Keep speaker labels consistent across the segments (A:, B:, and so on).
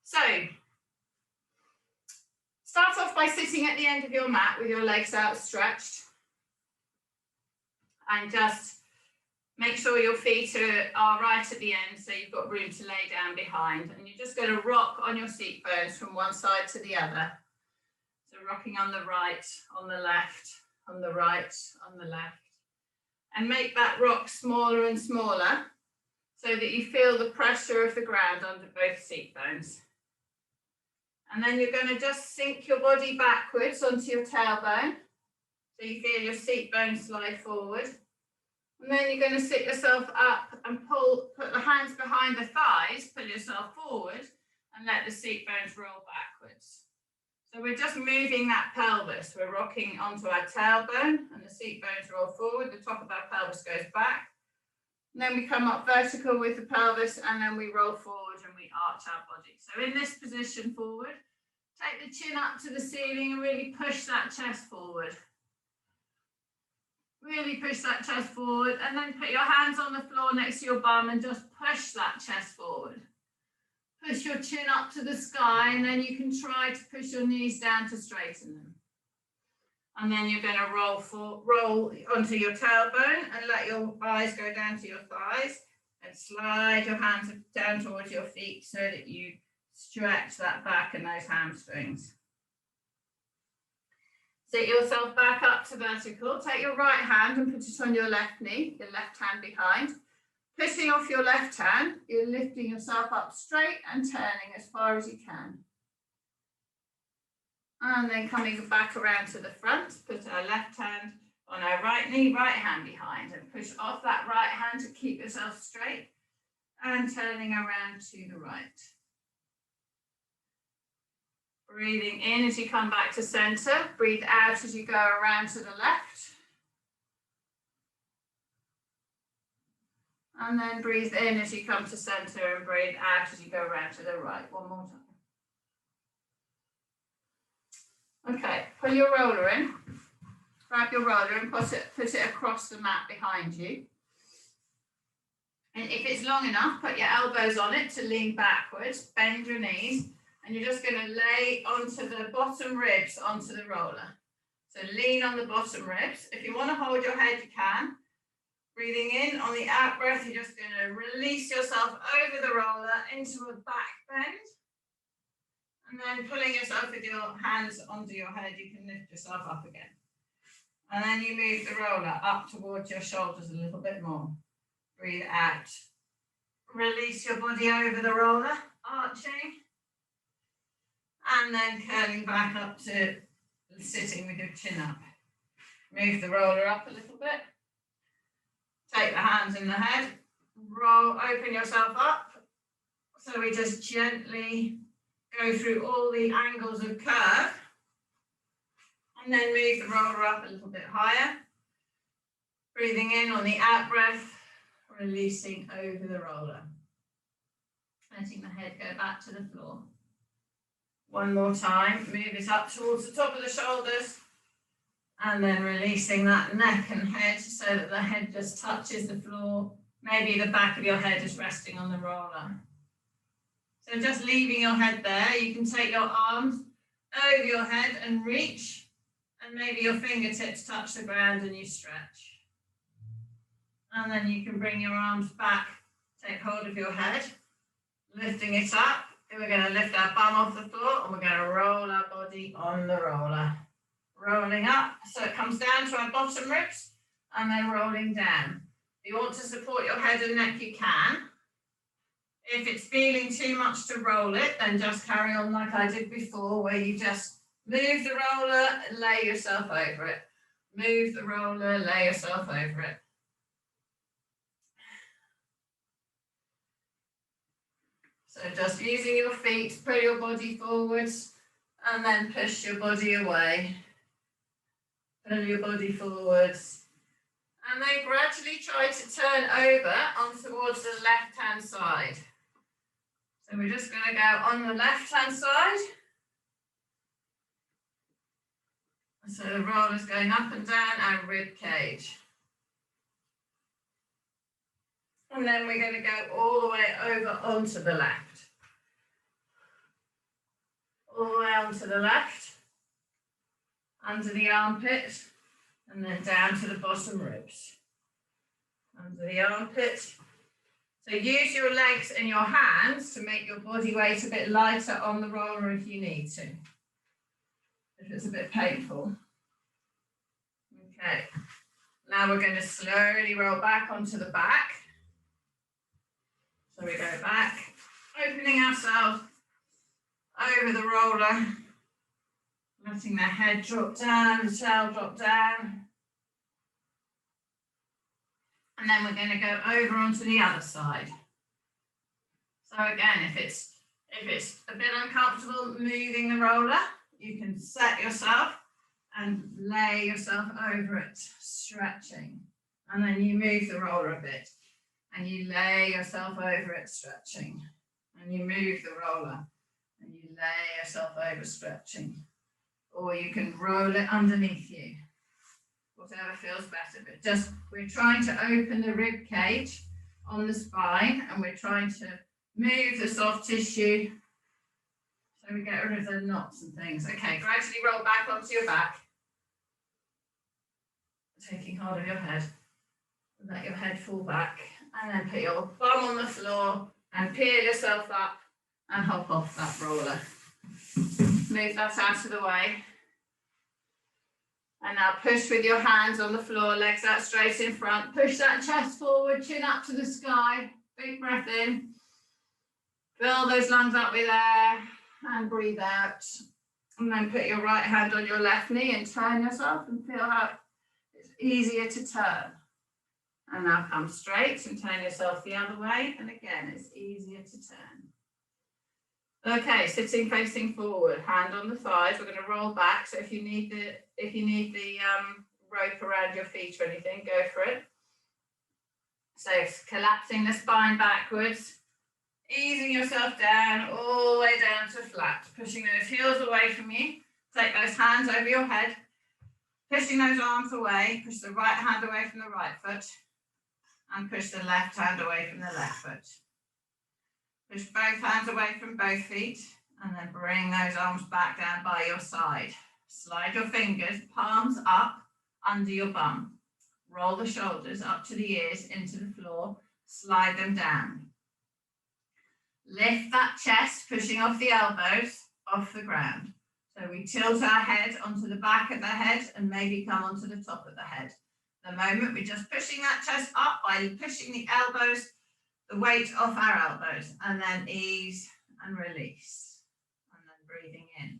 A: So start off by sitting at the end of your mat with your legs outstretched, and just make sure your feet are right at the end so you've got room to lay down behind, and you're just going to rock on your seat bones from one side to the other. So rocking on the right, on the left, on the right, on the left, and make that rock smaller and smaller so that you feel the pressure of the ground under both seat bones. And then you're going to just sink your body backwards onto your tailbone so you feel your seat bones slide forward. And then you're going to sit yourself up and put the hands behind the thighs, pull yourself forward and let the seat bones roll backwards. So we're just moving that pelvis. We're rocking onto our tailbone and the seat bones roll forward. The top of our pelvis goes back. And then we come up vertical with the pelvis and then we roll forward and we arch our body. So in this position forward, take the chin up to the ceiling and really push that chest forward. Really push that chest forward, and then put your hands on the floor next to your bum and just push that chest forward. Push your chin up to the sky, and then you can try to push your knees down to straighten them. And then you're going to roll onto your tailbone and let your eyes go down to your thighs and slide your hands down towards your feet so that you stretch that back and those hamstrings. Sit yourself back up to vertical. Take your right hand and put it on your left knee, your left hand behind. Pushing off your left hand, you're lifting yourself up straight and turning as far as you can. And then coming back around to the front, put our left hand on our right knee, right hand behind, and push off that right hand to keep yourself straight and turning around to the right. Breathing in as you come back to center, breathe out as you go around to the left. And then breathe in as you come to center and breathe out as you go around to the right. One more time. Okay, pull your roller in. Grab your roller and put it across the mat behind you. And if it's long enough, put your elbows on it to lean backwards, bend your knees. And you're just going to lay onto the bottom ribs onto the roller. So lean on the bottom ribs. If you want to hold your head, you can. Breathing in, on the out breath, you're just going to release yourself over the roller into a back bend. And then pulling yourself with your hands onto your head, you can lift yourself up again. And then you move the roller up towards your shoulders a little bit more. Breathe out. Release your body over the roller, arching. And then curling back up to sitting with your chin up. Move the roller up a little bit. Take the hands in the head. Roll, open yourself up. So we just gently go through all the angles of curve. And then move the roller up a little bit higher. Breathing in on the out breath, releasing over the roller. Letting the head go back to the floor. One more time, move it up towards the top of the shoulders and then releasing that neck and head so that the head just touches the floor. Maybe the back of your head is resting on the roller. So just leaving your head there, you can take your arms over your head and reach, and maybe your fingertips touch the ground and you stretch. And then you can bring your arms back, take hold of your head, lifting it up. We're going to lift our bum off the floor and we're going to roll our body on the roller. Rolling up so it comes down to our bottom ribs and then rolling down. If you want to support your head and neck, you can. If it's feeling too much to roll it, then just carry on like I did before, where you just move the roller and lay yourself over it. Move the roller, lay yourself over it. So just using your feet, pull your body forwards and then push your body away. Pull your body forwards. And then gradually try to turn over on towards the left-hand side. So we're just going to go on the left-hand side. So the roller's going up and down our rib cage. And then we're going to go all the way over onto the left. all the way onto the left, under the armpit, and then down to the bottom ribs. Under the armpit. So use your legs and your hands to make your body weight a bit lighter on the roller if you need to, if it's a bit painful. Okay, now we're going to slowly roll back onto the back. So we go back, opening ourselves over the roller, letting the head drop down, the tail drop down. And then we're going to go over onto the other side. So again, if it's a bit uncomfortable moving the roller, you can set yourself and lay yourself over it, stretching. And then you move the roller a bit and you lay yourself over it, stretching. And you move the roller and you lay yourself over, stretching. Or you can roll it underneath you. Whatever feels better, but just we're trying to open the rib cage on the spine and we're trying to move the soft tissue so we get rid of the knots and things. Okay, gradually roll back onto your back, taking hold of your head. Let your head fall back and then put your bum on the floor and peel yourself up and hop off that roller. Move that out of the way. And now push with your hands on the floor, legs out straight in front. Push that chest forward, chin up to the sky. Big breath in. Fill those lungs up with air and breathe out. And then put your right hand on your left knee and turn yourself and feel how it's easier to turn. And now come straight and turn yourself the other way. And again, it's easier to turn. Okay, sitting facing forward, hand on the thighs. We're going to roll back. So if you need the rope around your feet or anything, go for it. So collapsing the spine backwards, easing yourself down all the way down to flat, pushing those heels away from you. Take those hands over your head, pushing those arms away. Push the right hand away from the right foot, and push the left hand away from the left foot. Push both hands away from both feet and then bring those arms back down by your side. Slide your fingers, palms up under your bum. Roll the shoulders up to the ears into the floor. Slide them down. Lift that chest, pushing off the elbows off the ground. So we tilt our head onto the back of the head and maybe come onto the top of the head. At the moment, we're just pushing that chest up by pushing the elbows, the weight off our elbows, and then ease and release, and then breathing in.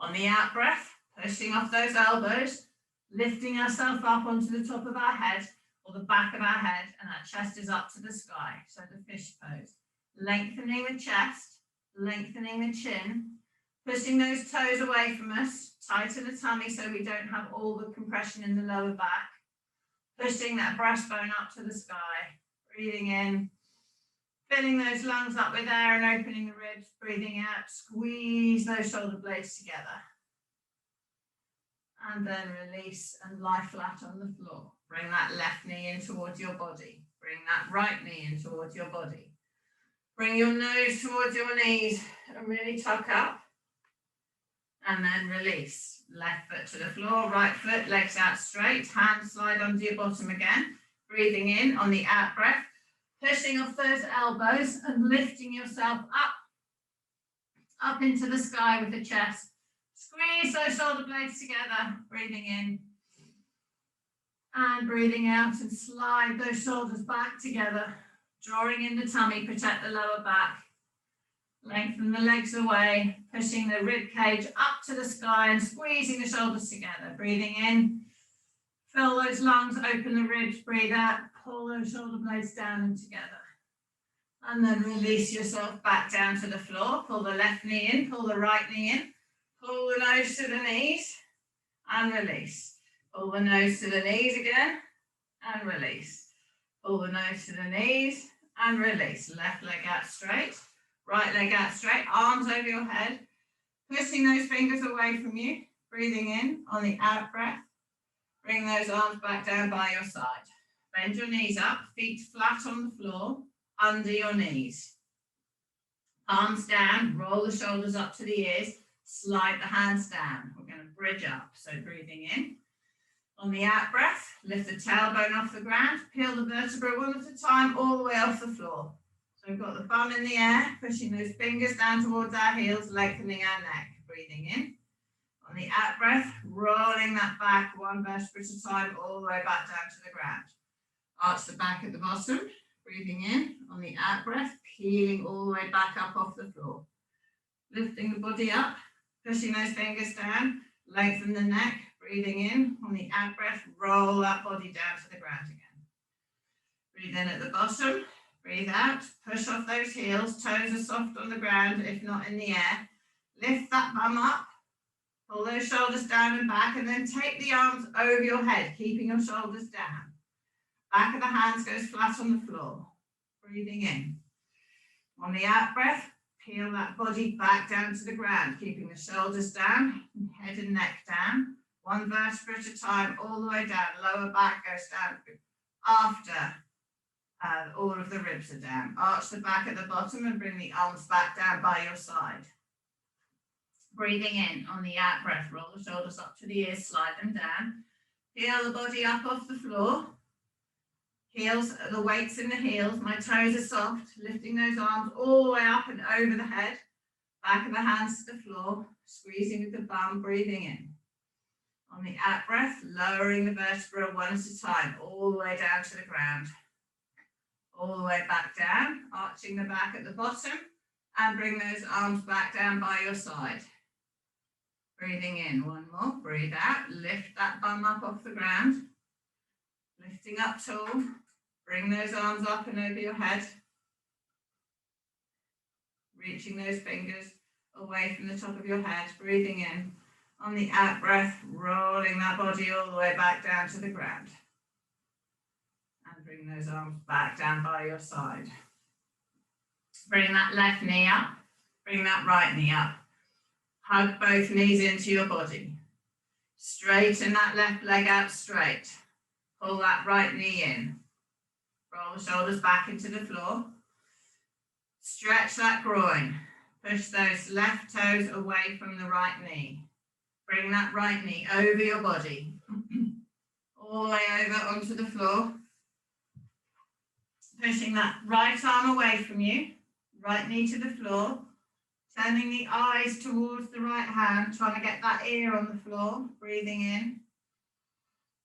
A: On the out breath, pushing off those elbows, lifting ourselves up onto the top of our head or the back of our head, and our chest is up to the sky, so the fish pose. Lengthening the chest, lengthening the chin, pushing those toes away from us, tighten the tummy so we don't have all the compression in the lower back, pushing that breastbone up to the sky. Breathing in, filling those lungs up with air and opening the ribs. Breathing out, squeeze those shoulder blades together. And then release and lie flat on the floor. Bring that left knee in towards your body. Bring that right knee in towards your body. Bring your nose towards your knees and really tuck up. And then release. Left foot to the floor, right foot, legs out straight. Hands slide onto your bottom again. Breathing in on the out breath, pushing off those elbows and lifting yourself up into the sky with the chest. Squeeze those shoulder blades together, breathing in and breathing out, and slide those shoulders back together, drawing in the tummy, protect the lower back. Lengthen the legs away, pushing the rib cage up to the sky and squeezing the shoulders together, breathing in. Fill those lungs, open the ribs, breathe out, pull those shoulder blades down and together. And then release yourself back down to the floor. Pull the left knee in, pull the right knee in, pull the nose to the knees and release. Pull the nose to the knees again and release. Pull the nose to the knees and release. Left leg out straight, right leg out straight, arms over your head, pushing those fingers away from you, breathing in on the out breath. Bring those arms back down by your side. Bend your knees up, feet flat on the floor, under your knees. Palms down, roll the shoulders up to the ears, slide the hands down. We're going to bridge up, so breathing in. On the out breath, lift the tailbone off the ground, peel the vertebra one at a time all the way off the floor. So we've got the bum in the air, pushing those fingers down towards our heels, lengthening our neck. Breathing in. On the out breath, rolling that back one vertebra at a time all the way back down to the ground. Arch the back at the bottom. Breathing in. On the out breath, peeling all the way back up off the floor. Lifting the body up, pushing those fingers down, lengthen the neck. Breathing in. On the out breath, roll that body down to the ground again. Breathe in at the bottom. Breathe out. Push off those heels. Toes are soft on the ground, if not in the air. Lift that bum up. Pull those shoulders down and back, and then take the arms over your head, keeping your shoulders down. Back of the hands goes flat on the floor. Breathing in. On the out breath, peel that body back down to the ground, keeping the shoulders down, head and neck down. One vertebra at a time, all the way down. Lower back goes down after all of the ribs are down. Arch the back at the bottom and bring the arms back down by your side. Breathing in. On the out breath, roll the shoulders up to the ears, slide them down. Peel the body up off the floor. Heels, the weight's in the heels. My toes are soft. Lifting those arms all the way up and over the head. Back of the hands to the floor. Squeezing with the bum, breathing in. On the out breath, lowering the vertebra one at a time, all the way down to the ground. All the way back down, arching the back at the bottom, and bring those arms back down by your side. Breathing in, one more, breathe out, lift that bum up off the ground. Lifting up tall, bring those arms up and over your head. Reaching those fingers away from the top of your head, breathing in. On the out breath, rolling that body all the way back down to the ground. And bring those arms back down by your side. Bring that left knee up. Bring that right knee up. Hug both knees into your body. Straighten that left leg out straight. Pull that right knee in. Roll the shoulders back into the floor. Stretch that groin. Push those left toes away from the right knee. Bring that right knee over your body, all the way over onto the floor. Pushing that right arm away from you, right knee to the floor. Turning the eyes towards the right hand, trying to get that ear on the floor. Breathing in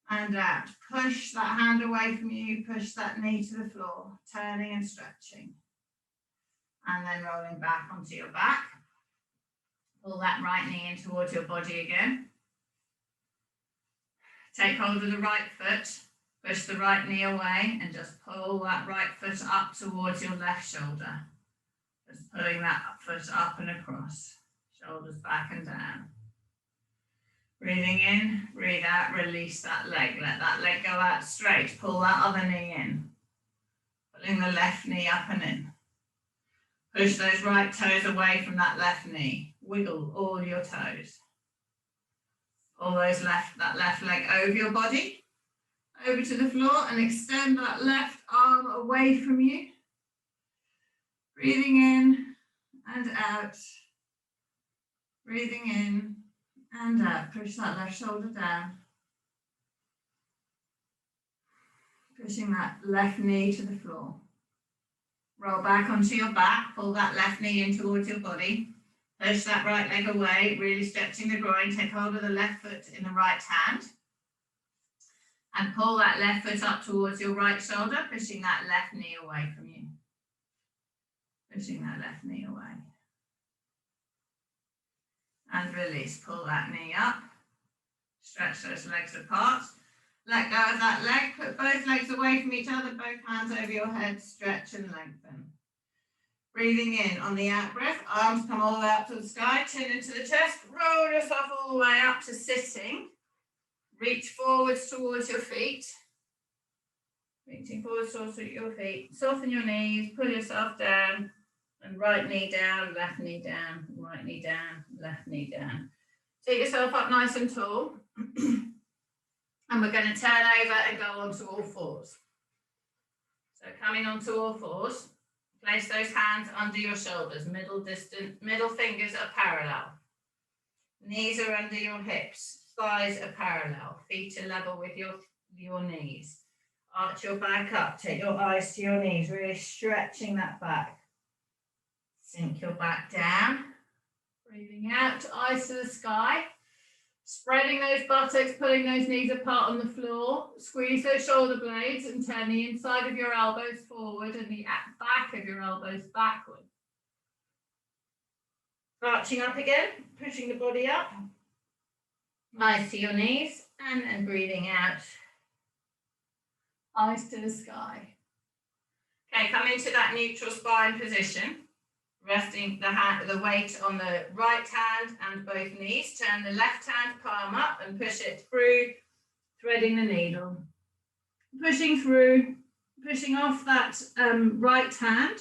A: and out. Push that hand away from you, push that knee to the floor. Turning and stretching. And then rolling back onto your back. Pull that right knee in towards your body again. Take hold of the right foot, push the right knee away and just pull that right foot up towards your left shoulder. Just pulling that foot up and across, shoulders back and down. Breathing in, breathe out, release that leg. Let that leg go out straight, pull that other knee in. Pulling the left knee up and in. Push those right toes away from that left knee. Wiggle all your toes. Pull those that left leg over your body, over to the floor, and extend that left arm away from you. Breathing in and out. Breathing in and out. Push that left shoulder down. Pushing that left knee to the floor. Roll back onto your back, pull that left knee in towards your body. Push that right leg away, really stretching the groin. Take hold of the left foot in the right hand. And pull that left foot up towards your right shoulder, pushing that left knee away from you. Pushing that left knee away. And release, pull that knee up. Stretch those legs apart. Let go of that leg, put both legs away from each other, both hands over your head, stretch and lengthen. Breathing in on the out breath, arms come all the way up to the sky, chin into the chest, roll yourself all the way up to sitting. Reach forwards towards your feet. Reaching forwards towards your feet. Soften your knees, pull yourself down, and right knee down, left knee down, right knee down, left knee down. Take yourself up nice and tall. And we're going to turn over and go onto all fours. So coming onto all fours, Place those hands under your shoulders, middle fingers are parallel. Knees are under your hips, thighs are parallel, feet are level with your knees. Arch your back up, take your eyes to your knees, really stretching that back. Sink your back down, breathing out, eyes to the sky. Spreading those buttocks, pulling those knees apart on the floor. Squeeze those shoulder blades and turn the inside of your elbows forward and the back of your elbows backward. Arching up again, pushing the body up. Eyes to your knees and then breathing out. Eyes to the sky. Okay, come into that neutral spine position. Resting the weight on the right hand and both knees. Turn the left hand palm up and push it through, threading the needle. Pushing through, pushing off that right hand.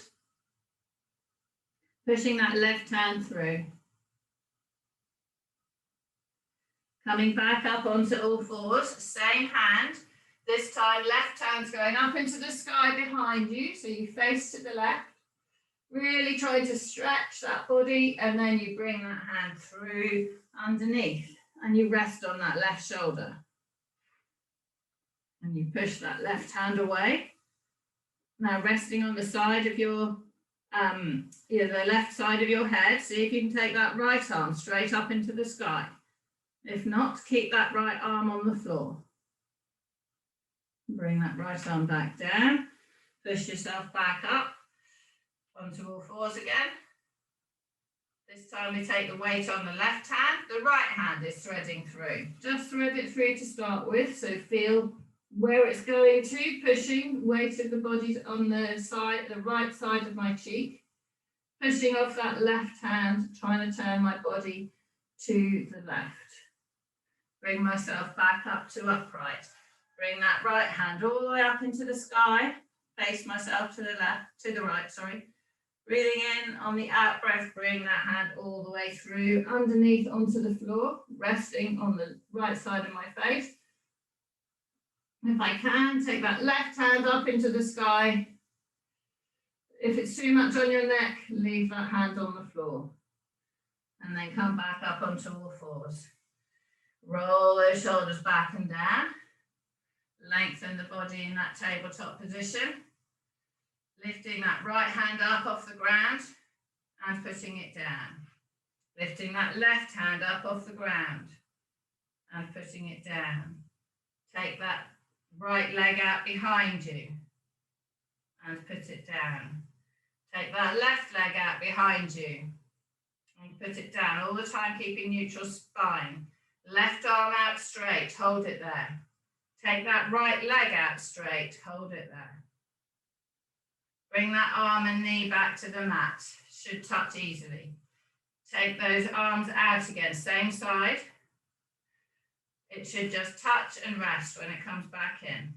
A: Pushing that left hand through. Coming back up onto all fours, same hand. This time left hand's going up into the sky behind you, so you face to the left. Really try to stretch that body and then you bring that hand through underneath and you rest on that left shoulder. And you push that left hand away. Now resting on the side of your, the left side of your head, see if you can take that right arm straight up into the sky. If not, keep that right arm on the floor. Bring that right arm back down, push yourself back up. Onto all fours again. This time we take the weight on the left hand. The right hand is threading through. Just thread it through to start with. So feel where it's going to, pushing, weight of the body on the side, the right side of my cheek. Pushing off that left hand, trying to turn my body to the left. Bring myself back up to upright. Bring that right hand all the way up into the sky. Face myself to the right, sorry. Breathing in on the out breath, bring that hand all the way through, underneath onto the floor, resting on the right side of my face. If I can, take that left hand up into the sky. If it's too much on your neck, leave that hand on the floor. And then come back up onto all fours. Roll those shoulders back and down. Lengthen the body in that tabletop position. Lifting that right hand up off the ground and putting it down. Lifting that left hand up off the ground and putting it down. Take that right leg out behind you and put it down. Take that left leg out behind you and put it down. All the time keeping neutral spine. Left arm out straight, hold it there. Take that right leg out straight, hold it there. Bring that arm and knee back to the mat, should touch easily. Take those arms out again, same side. It should just touch and rest when it comes back in.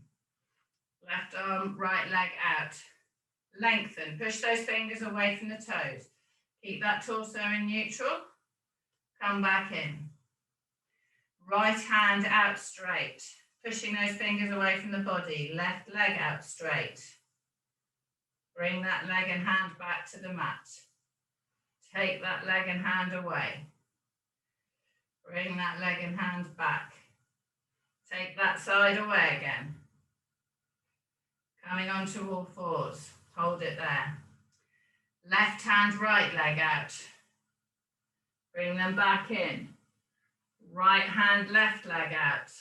A: Left arm, right leg out. Lengthen, push those fingers away from the toes. Keep that torso in neutral. Come back in. Right hand out straight, pushing those fingers away from the body. Left leg out straight. Bring that leg and hand back to the mat. Take that leg and hand away. Bring that leg and hand back. Take that side away again. Coming onto all fours. Hold it there. Left hand, right leg out. Bring them back in. Right hand, left leg out.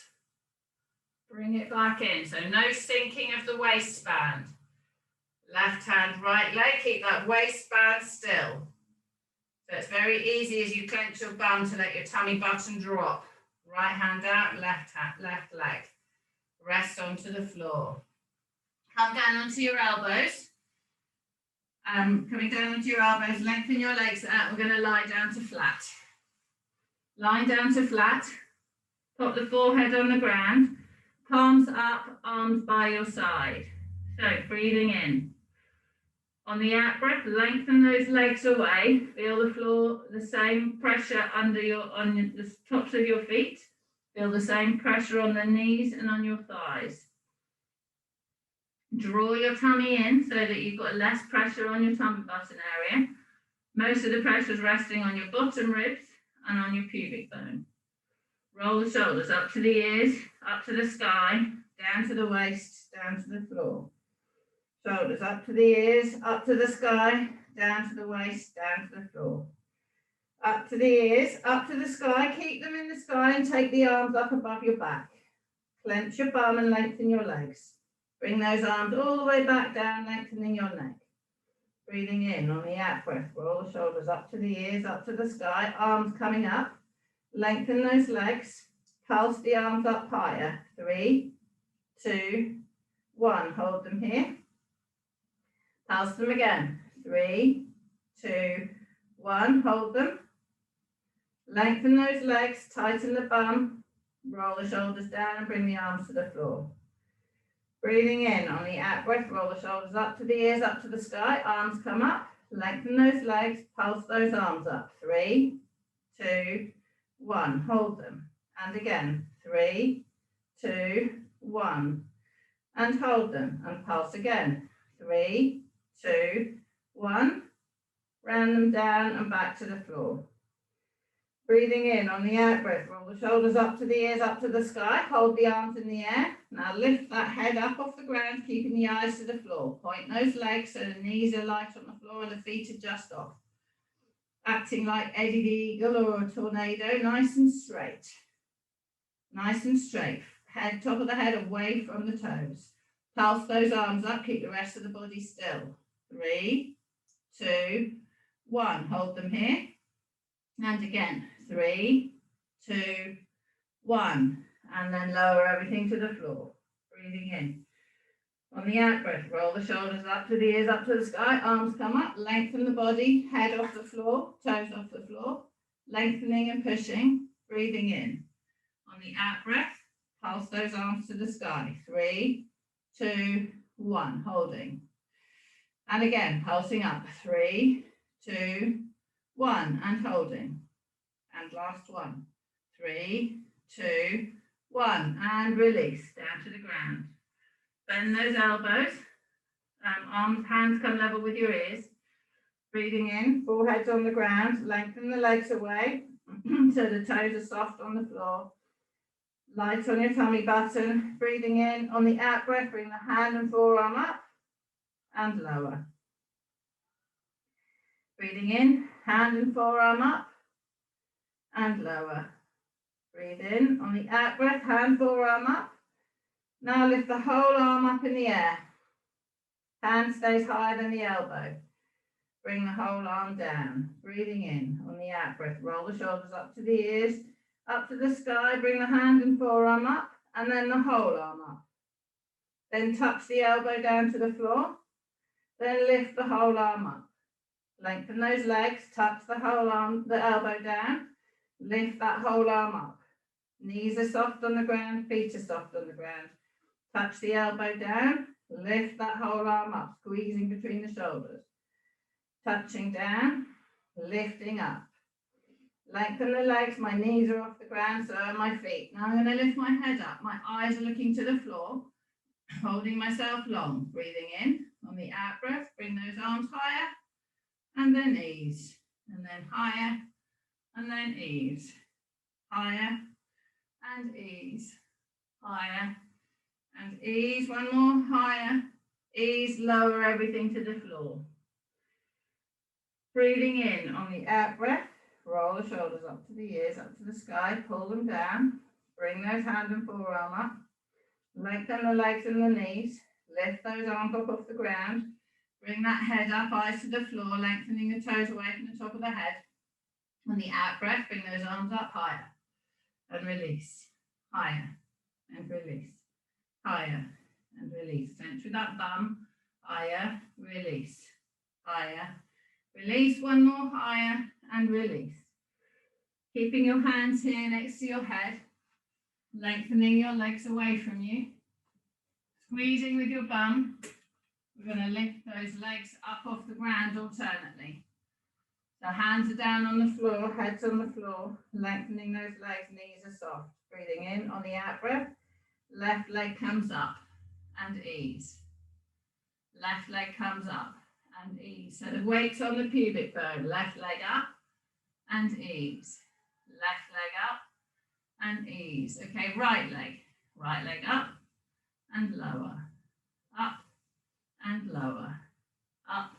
A: Bring it back in. So no sinking of the waistband. Left hand, right leg, keep that waistband still. So it's very easy as you clench your bum to let your tummy button drop. Right hand out, left leg. Rest onto the floor. Come down onto your elbows. Coming down onto your elbows, lengthen your legs out. We're going to lie down to flat. Lying down to flat. Pop the forehead on the ground. Palms up, arms by your side. So breathing in. On the out breath, lengthen those legs away. Feel the floor, the same pressure on the tops of your feet. Feel the same pressure on the knees and on your thighs. Draw your tummy in so that you've got less pressure on your tummy button area. Most of the pressure is resting on your bottom ribs and on your pubic bone. Roll the shoulders up to the ears, up to the sky, down to the waist, down to the floor. Shoulders up to the ears, up to the sky, down to the waist, down to the floor. Up to the ears, up to the sky, keep them in the sky and take the arms up above your back. Clench your bum and lengthen your legs. Bring those arms all the way back down, lengthening your neck. Breathing in on the out breath, roll the shoulders up to the ears, up to the sky, arms coming up. Lengthen those legs, pulse the arms up higher. 3, 2, 1, hold them here. Pulse them again. 3, 2, 1, hold them. Lengthen those legs, tighten the bum, roll the shoulders down and bring the arms to the floor. Breathing in on the out breath, roll the shoulders up to the ears, up to the sky, arms come up, lengthen those legs, pulse those arms up. 3, 2, 1, hold them. And again, 3, 2, 1, and hold them, and pulse again. 3, 2, 1, round them down and back to the floor. Breathing in on the out breath, roll the shoulders up to the ears, up to the sky, hold the arms in the air. Now lift that head up off the ground, keeping the eyes to the floor. Point those legs so the knees are light on the floor and the feet are just off. Acting like Eddie the Eagle or a tornado, nice and straight. Nice and straight. Head, top of the head away from the toes. Pulse those arms up, keep the rest of the body still. 3, 2, 1, hold them here. And again, 3, 2, 1, and then lower everything to the floor. Breathing in. On the out breath, roll the shoulders up to the ears, up to the sky, arms come up, lengthen the body, head off the floor, toes off the floor, lengthening and pushing, breathing in. On the out breath, pulse those arms to the sky. 3, 2, 1, holding. And again, pulsing up. 3, 2, 1, and holding. And last one. 3, 2, 1, and release down to the ground. Bend those elbows, arms, hands come level with your ears. Breathing in, forehead's on the ground, lengthen the legs away so the toes are soft on the floor. Light on your tummy button. Breathing in, on the out breath, bring the hand and forearm up and lower. Breathing in, hand and forearm up and lower. Breathe in, on the out breath, hand, forearm up. Now lift the whole arm up in the air. Hand stays higher than the elbow. Bring the whole arm down. Breathing in, on the out breath, roll the shoulders up to the ears, up to the sky, bring the hand and forearm up, and then the whole arm up. Then touch the elbow down to the floor. Then lift the whole arm up. Lengthen those legs, touch the whole arm, the elbow down, lift that whole arm up. Knees are soft on the ground, feet are soft on the ground. Touch the elbow down, lift that whole arm up, squeezing between the shoulders. Touching down, lifting up. Lengthen the legs, my knees are off the ground, so are my feet. Now I'm going to lift my head up, my eyes are looking to the floor, holding myself long. Breathing in, on the out breath, bring those arms higher, and then ease, and then higher, and then ease. Higher, and ease. Higher, and ease. One more, higher, ease, lower everything to the floor. Breathing in, on the out breath, roll the shoulders up to the ears, up to the sky, pull them down, bring those hand and forearm up, lengthen the legs and the knees, lift those arms up off the ground, bring that head up, eyes to the floor, lengthening the toes away from the top of the head. On the out breath, bring those arms up higher and release, higher and release, higher and release. Center that bum, higher, release, higher, release. One more, higher and release. Keeping your hands here next to your head, lengthening your legs away from you, squeezing with your bum. We're going to lift those legs up off the ground alternately. So hands are down on the floor, heads on the floor, lengthening those legs, knees are soft. Breathing in, on the out breath, left leg comes up and ease. left leg comes up and ease. So the weight's on the pubic bone, left leg up and ease, left leg up and ease. Okay, right leg up and lower, up and lower, up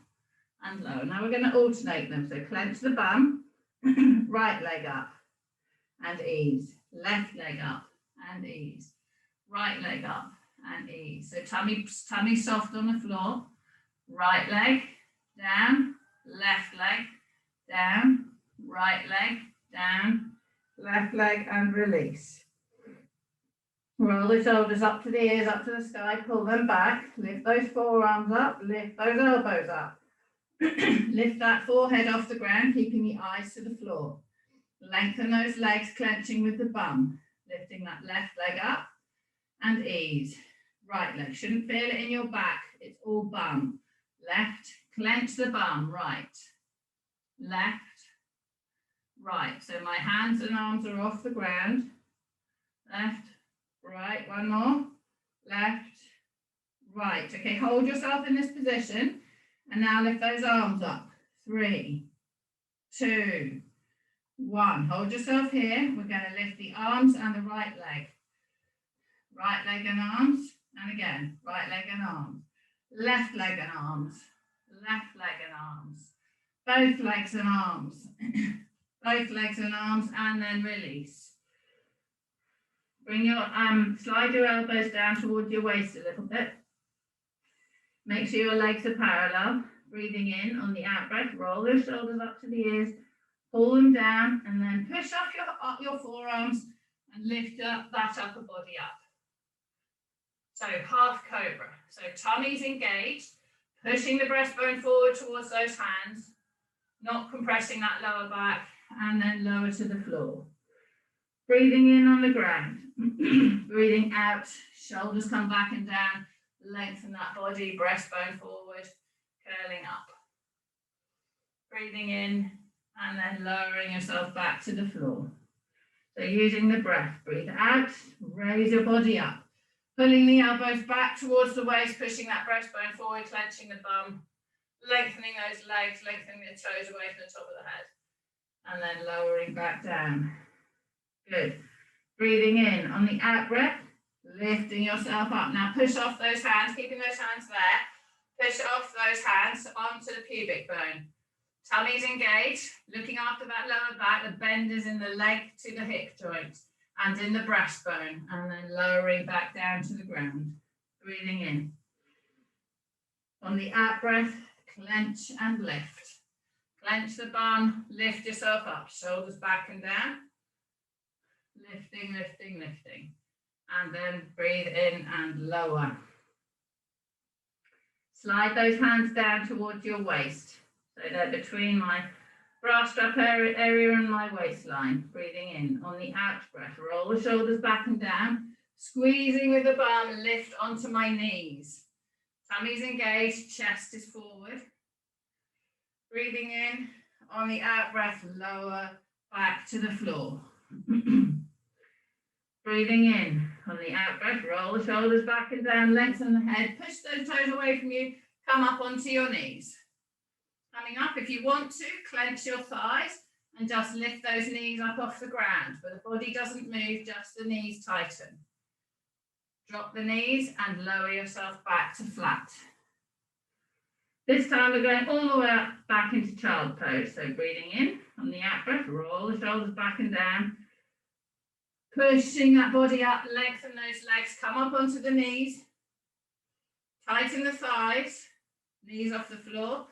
A: and lower. Now we're going to alternate them. So clench the bum, right leg up and ease, left leg up and ease, right leg up and ease. So tummy soft on the floor, right leg down, left leg down, right leg down, left leg and release. Roll the shoulders up to the ears, up to the sky, pull them back, lift those forearms up, lift those elbows up. Lift that forehead off the ground, keeping the eyes to the floor. Lengthen those legs, clenching with the bum, lifting that left leg up and ease. Right leg, shouldn't feel it in your back, it's all bum. Left, clench the bum, right, left, right. So my hands and arms are off the ground. Left, right, one more, left, right. Okay, hold yourself in this position and now lift those arms up. 3, 2, 1. Hold yourself here. We're going to lift the arms and the right leg and arms, and again, right leg and arms, left leg and arms, left leg and arms, both legs and arms, both legs and arms, and then release. Bring your slide your elbows down towards your waist a little bit. Make sure your legs are parallel. Breathing in on the out breath, roll those shoulders up to the ears, pull them down, and then push off your forearms and lift up that upper body up. So half cobra. So tummy's engaged, pushing the breastbone forward towards those hands, not compressing that lower back, and then lower to the floor. Breathing in on the ground. Breathing out, shoulders come back and down, lengthen that body, breastbone forward, curling up. Breathing in and then lowering yourself back to the floor. So using the breath, breathe out, raise your body up, pulling the elbows back towards the waist, pushing that breastbone forward, clenching the bum, lengthening those legs, lengthening the toes away from the top of the head, and then lowering back down. Good. Breathing in on the out breath, lifting yourself up. Now push off those hands, keeping those hands there. Push off those hands onto the pubic bone. Tummy's engaged, looking after that lower back. The bend is in the leg to the hip joint and in the breastbone, and then lowering back down to the ground. Breathing in. On the out breath, clench and lift. Clench the bum, lift yourself up, shoulders back and down. Lifting, lifting, lifting. And then breathe in and lower. Slide those hands down towards your waist. So they're between my bra strap area and my waistline. Breathing in. On the out breath, roll the shoulders back and down. Squeezing with the bum, lift onto my knees. Tummy's engaged, chest is forward. Breathing in. On the out breath, lower back to the floor. Breathing in. On the out breath, roll the shoulders back and down, lengthen the head, push those toes away from you, come up onto your knees. Coming up, if you want to, clench your thighs and just lift those knees up off the ground, but the body doesn't move, just the knees tighten. Drop the knees and lower yourself back to flat. This time we're going all the way up, back into child pose. So breathing in, on the out breath, roll the shoulders back and down. Pushing that body up, lengthen those legs, come up onto the knees. Tighten the thighs, knees off the floor.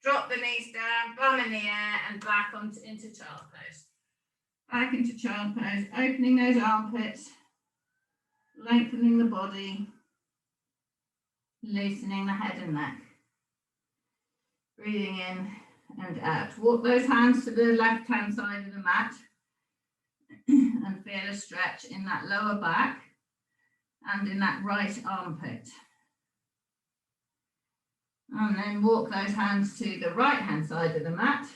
A: Drop the knees down, bum in the air, and back into child pose. Back into child pose, opening those armpits, lengthening the body, loosening the head and neck. Breathing in and out. Walk those hands to the left-hand side of the mat and feel a stretch in that lower back and in that right armpit. And then walk those hands to the right-hand side of the mat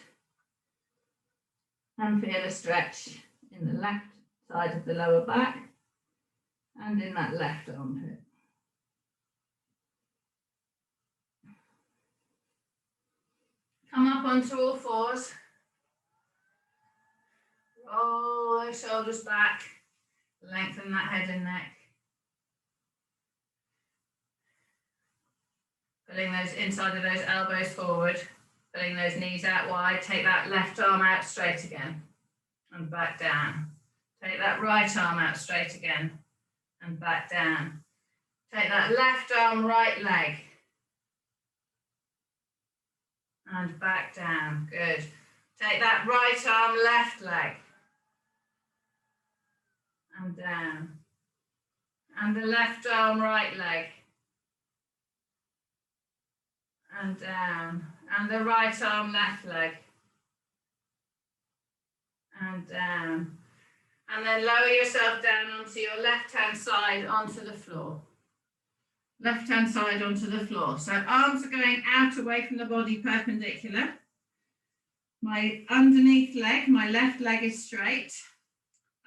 A: and feel a stretch in the left side of the lower back and in that left armpit. Come up onto all fours. Roll those shoulders back. Lengthen that head and neck. Pulling those inside of those elbows forward. Pulling those knees out wide. Take that left arm out straight again. And back down. Take that right arm out straight again. And back down. Take that left arm, right leg. And back down. Good. Take that right arm, left leg. And down. And the left arm, right leg. And down. And the right arm, left leg. And down. And then lower yourself down onto your left-hand side onto the floor. Left-hand side onto the floor. So arms are going out away from the body perpendicular. My underneath leg, my left leg is straight.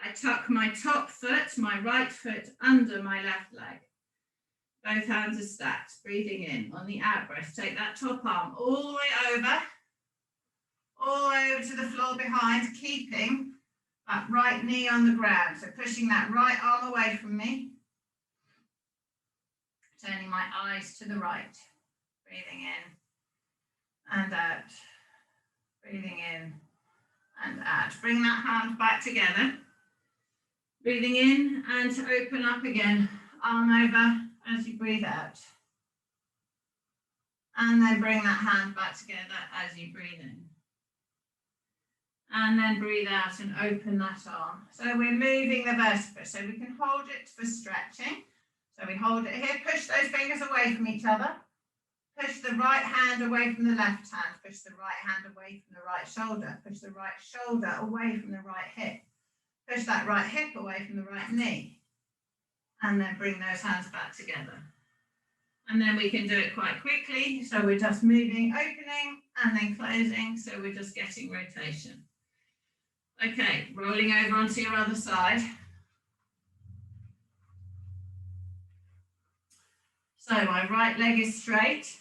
A: I tuck my top foot, my right foot under my left leg. Both hands are stacked, breathing in. On the out breath, take that top arm all the way over to the floor behind, keeping that right knee on the ground. So pushing that right arm away from me. Turning my eyes to the right. Breathing in and out. Breathing in and out. Bring that hand back together. Breathing in and open up again. Arm over as you breathe out. And then bring that hand back together as you breathe in. And then breathe out and open that arm. So we're moving the vertebra. So we can hold it for stretching. So we hold it here, push those fingers away from each other. Push the right hand away from the left hand. Push the right hand away from the right shoulder. Push the right shoulder away from the right hip. Push that right hip away from the right knee. And then bring those hands back together. And then we can do it quite quickly. So we're just moving, opening, and then closing. So we're just getting rotation. Okay, rolling over onto your other side. So my right leg is straight.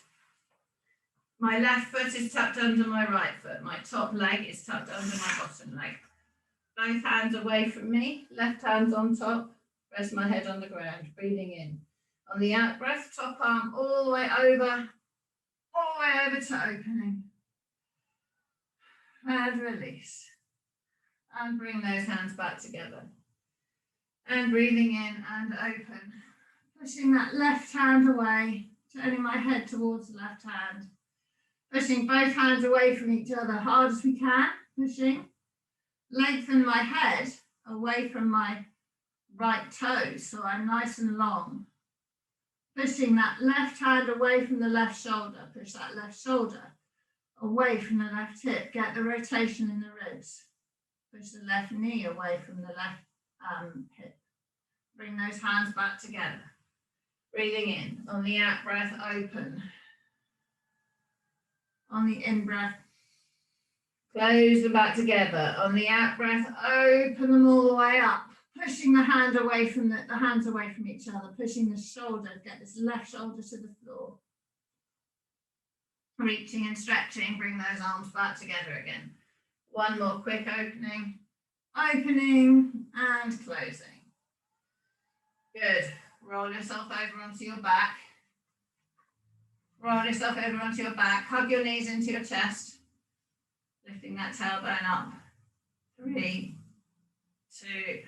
A: My left foot is tucked under my right foot. My top leg is tucked under my bottom leg. Both hands away from me. Left hand's on top. Rest my head on the ground. Breathing in. On the out breath, top arm all the way over to opening. And release. And bring those hands back together. And breathing in and open. Pushing that left hand away, turning my head towards the left hand. Pushing both hands away from each other, hard as we can, pushing. Lengthen my head away from my right toes, so I'm nice and long. Pushing that left hand away from the left shoulder, push that left shoulder away from the left hip, get the rotation in the ribs. Push the left knee away from the left hip. Bring those hands back together. Breathing in, on the out breath, open. On the in breath, close them back together. On the out breath, open them all the way up. Pushing the hand away from the hands away from each other. Pushing the shoulder, get this left shoulder to the floor. Reaching and stretching, bring those arms back together again. One more quick opening. Opening and closing. Good. Roll yourself over onto your back. Roll yourself over onto your back. Hug your knees into your chest. Lifting that tailbone up. 3, 2,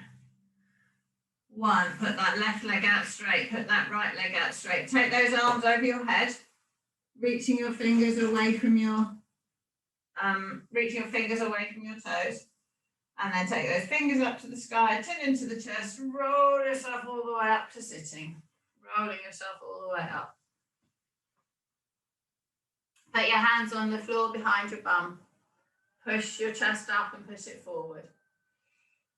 A: 1. Put that left leg out straight. Put that right leg out straight. Take those arms over your head. Reaching your fingers away from your toes. And then take those fingers up to the sky, chin into the chest, roll yourself all the way up to sitting. Rolling yourself all the way up. Put your hands on the floor behind your bum. Push your chest up and push it forward.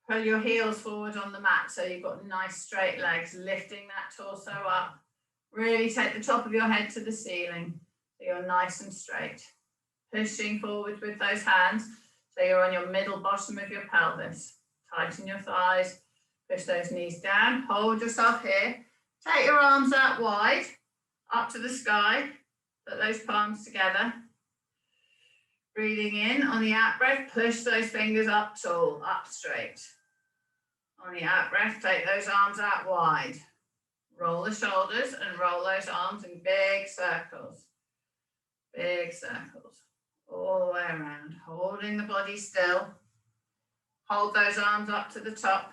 A: Pull your heels forward on the mat so you've got nice straight legs, lifting that torso up. Really take the top of your head to the ceiling so you're nice and straight. Pushing forward with those hands. So you're on your middle bottom of your pelvis. Tighten your thighs, push those knees down, hold yourself here. Take your arms out wide, up to the sky. Put those palms together. Breathing in, on the out breath, push those fingers up tall, up straight. On the out breath, take those arms out wide. Roll the shoulders and roll those arms in big circles. Big circles. All the way around. Holding the body still. Hold those arms up to the top.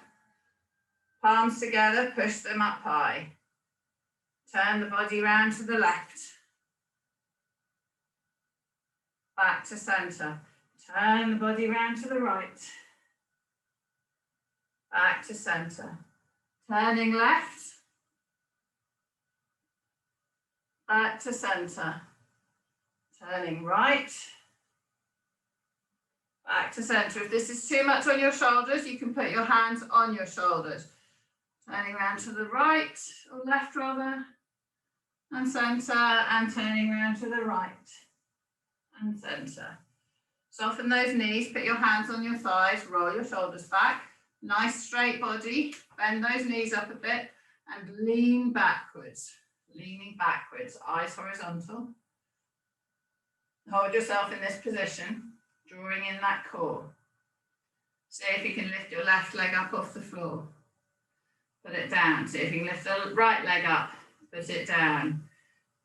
A: Palms together, push them up high. Turn the body round to the left. Back to centre. Turn the body round to the right. Back to centre. Turning left. Back to centre. Turning right. Back to centre. If this is too much on your shoulders, you can put your hands on your shoulders. Turning around to the right, or left rather, and centre, and turning around to the right, and centre. Soften those knees, put your hands on your thighs, roll your shoulders back. Nice straight body, bend those knees up a bit, and lean backwards. Leaning backwards, eyes horizontal. Hold yourself in this position, drawing in that core. See if you can lift your left leg up off the floor. Put it down. See if you can lift the right leg up. Put it down.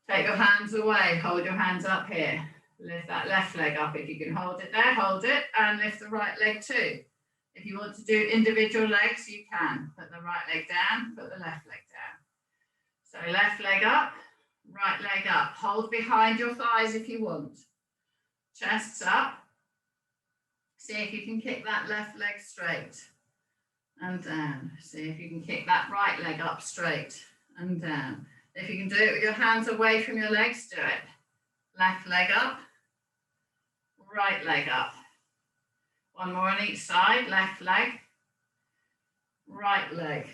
A: Take your hands away. Hold your hands up here. Lift that left leg up. If you can hold it there, hold it. And lift the right leg too. If you want to do individual legs, you can. Put the right leg down. Put the left leg down. So left leg up. Right leg up. Hold behind your thighs if you want. Chests up. See if you can kick that left leg straight. And down. See if you can kick that right leg up straight and down. If you can do it with your hands away from your legs, do it. Left leg up, right leg up. One more on each side, left leg, right leg.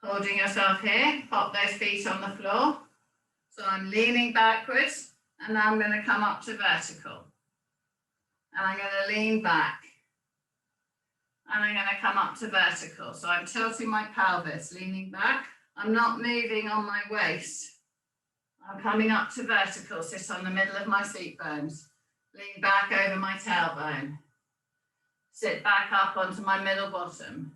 A: Holding yourself here, pop those feet on the floor. So I'm leaning backwards and now I'm going to come up to vertical. And I'm going to lean back. And I'm going to come up to vertical. So I'm tilting my pelvis, leaning back. I'm not moving on my waist. I'm coming up to vertical, sit on the middle of my seat bones. Lean back over my tailbone. Sit back up onto my middle bottom.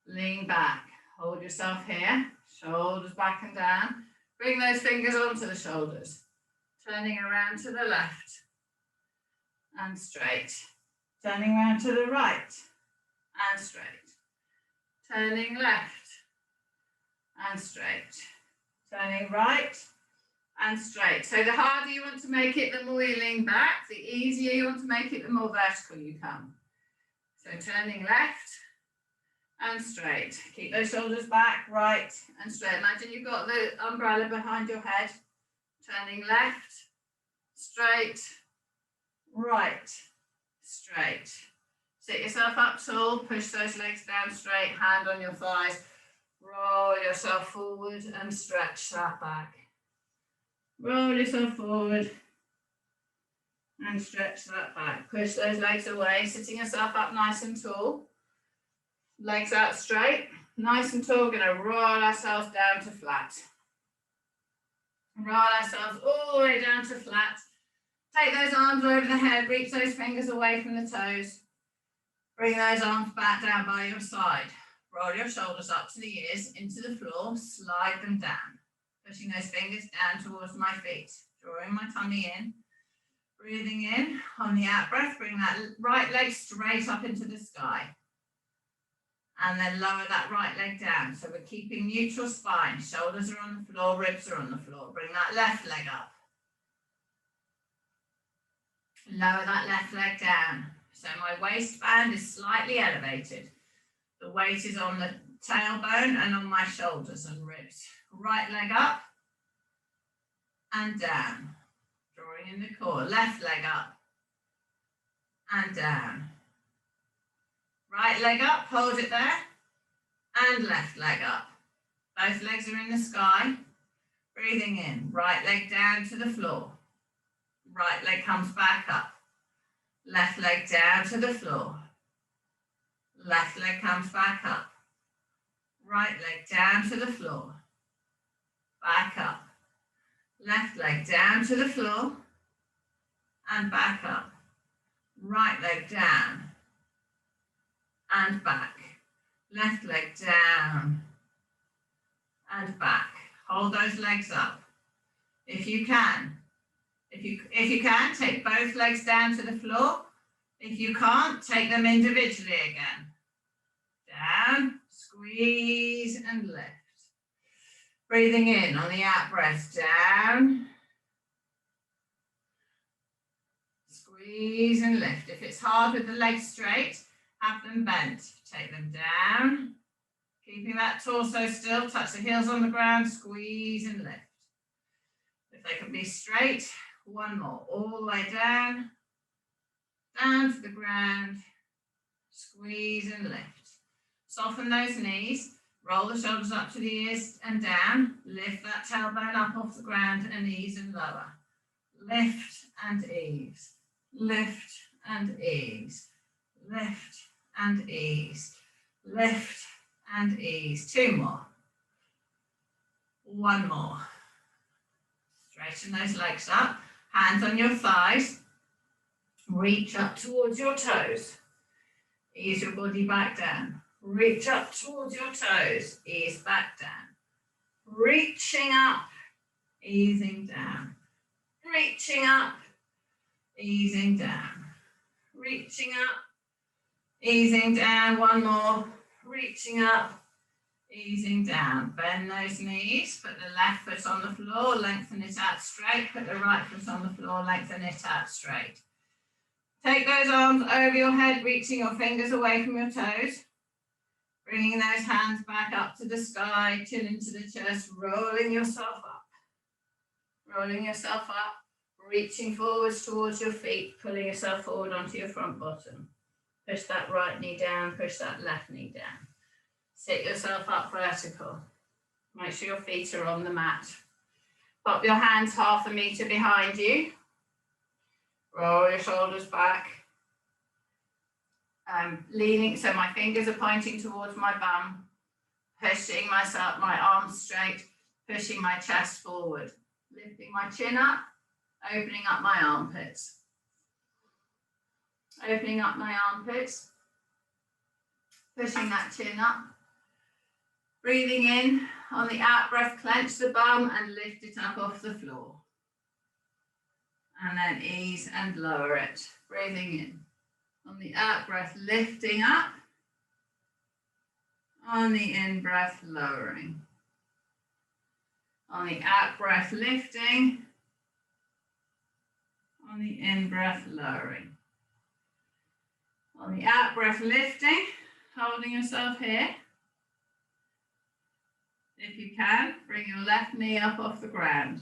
A: Lean back. Hold yourself here. Shoulders back and down. Bring those fingers onto the shoulders. Turning around to the left. And straight. Turning around to the right. And straight. Turning left and straight. Turning right and straight. So the harder you want to make it, the more you lean back. The easier you want to make it, the more vertical you come. So turning left and straight. Keep those shoulders back, right and straight. Imagine you've got the umbrella behind your head. Turning left, straight, right, straight. Sit yourself up tall, push those legs down straight, hand on your thighs, roll yourself forward and stretch that back. Roll yourself forward and stretch that back. Push those legs away, sitting yourself up nice and tall. Legs out straight, nice and tall. We're going to roll ourselves down to flat. Roll ourselves all the way down to flat. Take those arms over the head, reach those fingers away from the toes. Bring those arms back down by your side. Roll your shoulders up to the ears, into the floor, slide them down. Pushing those fingers down towards my feet. Drawing my tummy in. Breathing in. On the out breath, bring that right leg straight up into the sky. And then lower that right leg down. So we're keeping neutral spine. Shoulders are on the floor, ribs are on the floor. Bring that left leg up. Lower that left leg down. So my waistband is slightly elevated. The weight is on the tailbone and on my shoulders and ribs. Right leg up and down. Drawing in the core. Left leg up and down. Right leg up, hold it there. And left leg up. Both legs are in the sky. Breathing in. Right leg down to the floor. Right leg comes back up. Left leg down to the floor. Left leg comes back up. Right leg down to the floor. Back up. Left leg down to the floor. and back up. Right leg down and back. Left leg down and back. Hold those legs up. If you can. If you can, take both legs down to the floor. If you can't, take them individually again. Down, squeeze and lift. Breathing in on the out breath, down. Squeeze and lift. If it's hard with the legs straight, have them bent. Take them down. Keeping that torso still, touch the heels on the ground, squeeze and lift. If they can be straight, one more. All the way down, down to the ground, squeeze and lift. Soften those knees, roll the shoulders up to the ears and down, lift that tailbone up off the ground and ease and lower. Lift and ease, lift and ease, lift and ease, lift and ease. Two more. One more. Straighten those legs up, hands on your thighs, reach up towards your toes, ease your body back down, reach up towards your toes, ease back down, reaching up, easing down, reaching up, easing down, reaching up, easing down. One more, reaching up, easing down. Bend those knees, put the left foot on the floor, lengthen it out straight, put the right foot on the floor, lengthen it out straight. Take those arms over your head, reaching your fingers away from your toes, bringing those hands back up to the sky, chin into the chest, rolling yourself up, reaching forwards towards your feet, pulling yourself forward onto your front bottom. Push that right knee down, push that left knee down. Sit yourself up vertical. Make sure your feet are on the mat. Pop your hands 1/2 meter behind you. Roll your shoulders back. Leaning, so my fingers are pointing towards my bum. Pushing my arms straight, pushing my chest forward. Lifting my chin up, opening up my armpits. Opening up my armpits. Pushing that chin up. Breathing in, on the out breath, clench the bum and lift it up off the floor. And then ease and lower it. Breathing in. On the out breath, lifting up. On the in breath, lowering. On the out breath, lifting. On the in breath, lowering. On the out breath, lifting, holding yourself here. If you can, bring your left knee up off the ground.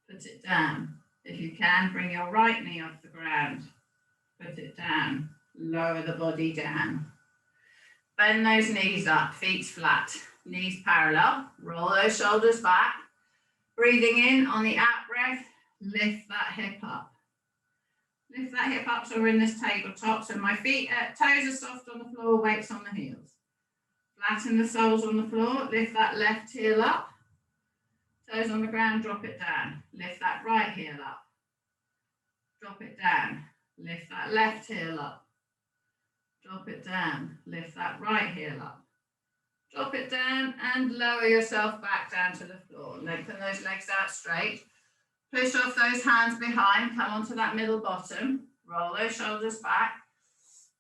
A: Put it down. If you can, bring your right knee off the ground. Put it down. Lower the body down. Bend those knees up, feet flat, knees parallel. Roll those shoulders back. Breathing in on the out breath, lift that hip up. Lift that hip up so we're in this tabletop. So my feet, toes are soft on the floor, weights on the heels. Flatten the soles on the floor, lift that left heel up. Toes on the ground, drop it down. Lift that right heel up. Drop it down. Lift that left heel up. Drop it down. Lift that right heel up. Drop it down and lower yourself back down to the floor. Lengthen those legs out straight. Push off those hands behind. Come onto that middle bottom. Roll those shoulders back.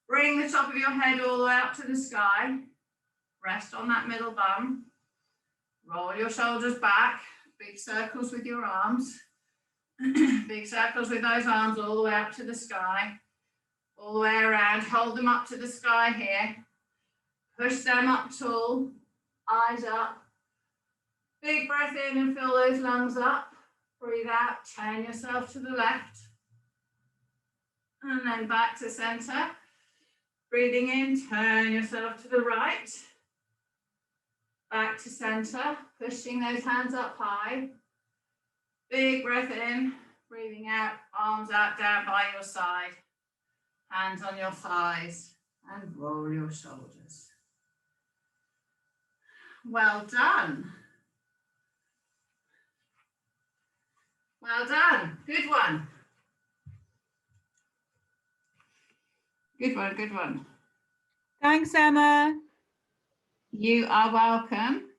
A: Bring the top of your head all the way up to the sky. Rest on that middle bum. Roll your shoulders back. Big circles with your arms. Big circles with those arms all the way up to the sky. All the way around. Hold them up to the sky here. Push them up tall. Eyes up. Big breath in and fill those lungs up. Breathe out. Turn yourself to the left. And then back to center. Breathing in. Turn yourself to the right. Back to center, pushing those hands up high. Big breath in, breathing out, arms out down by your side. Hands on your thighs and roll your shoulders. Well done. Well done, good one. Good one, good one.
B: Thanks, Emma.
A: You are welcome.